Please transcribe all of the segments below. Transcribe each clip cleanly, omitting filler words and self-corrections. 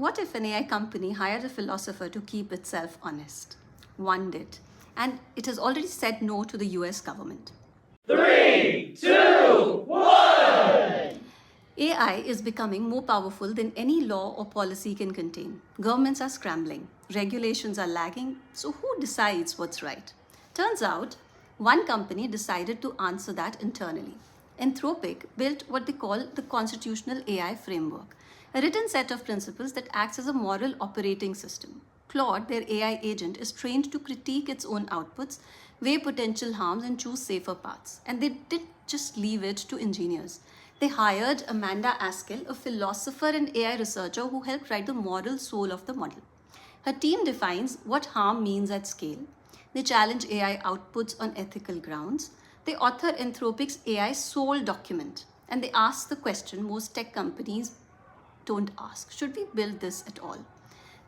What if an AI company hired a philosopher to keep itself honest? One did, and it has already said no to the US government. 3, 2, 1! AI is becoming more powerful than any law or policy can contain. Governments are scrambling, regulations are lagging, so who decides what's right? Turns out, one company decided to answer that internally. Anthropic built what they call the Constitutional AI Framework, a written set of principles that acts as a moral operating system. Claude, their AI agent, is trained to critique its own outputs, weigh potential harms, and choose safer paths. And they didn't just leave it to engineers. They hired Amanda Askell, a philosopher and AI researcher who helped write the moral soul of the model. Her team defines what harm means at scale. They challenge AI outputs on ethical grounds. They author Anthropic's AI soul document. And they ask the question most tech companies don't ask: should we build this at all?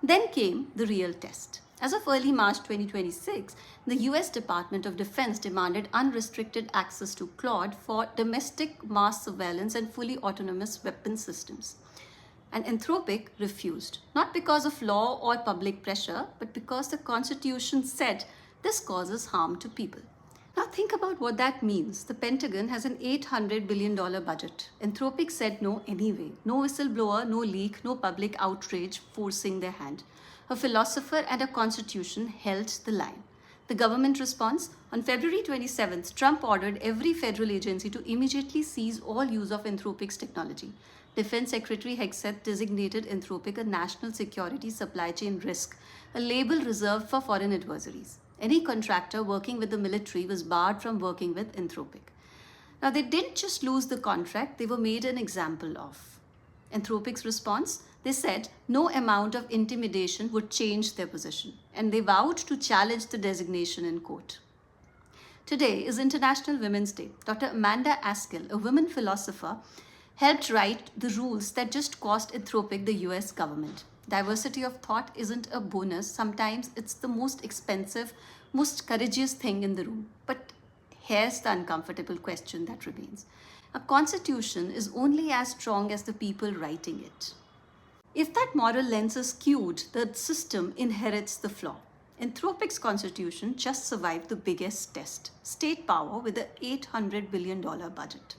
Then came the real test. As of early March 2026, the US Department of Defense demanded unrestricted access to Claude for domestic mass surveillance and fully autonomous weapon systems. And Anthropic refused, not because of law or public pressure, but because the Constitution said this causes harm to people. Now think about what that means. The Pentagon has an $800 billion budget. Anthropic said no anyway. No whistleblower, no leak, no public outrage forcing their hand. A philosopher and a constitution held the line. The government response? On February 27th, Trump ordered every federal agency to immediately cease all use of Anthropic's technology. Defense Secretary Hegseth designated Anthropic a national security supply chain risk, a label reserved for foreign adversaries. Any contractor working with the military was barred from working with Anthropic. Now, they didn't just lose the contract, they were made an example of. Anthropic's response? They said no amount of intimidation would change their position, and they vowed to challenge the designation in court. Today is International Women's Day. Dr. Amanda Askell, a women philosopher, helped write the rules that just cost Anthropic the US government. Diversity of thought isn't a bonus. Sometimes it's the most expensive, most courageous thing in the room. But here's the uncomfortable question that remains. A constitution is only as strong as the people writing it. If that moral lens is skewed, the system inherits the flaw. Anthropic's constitution just survived the biggest test: state power with an $800 billion budget.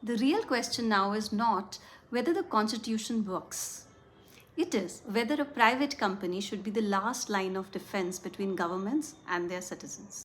The real question now is not whether the constitution works. It is whether a private company should be the last line of defense between governments and their citizens.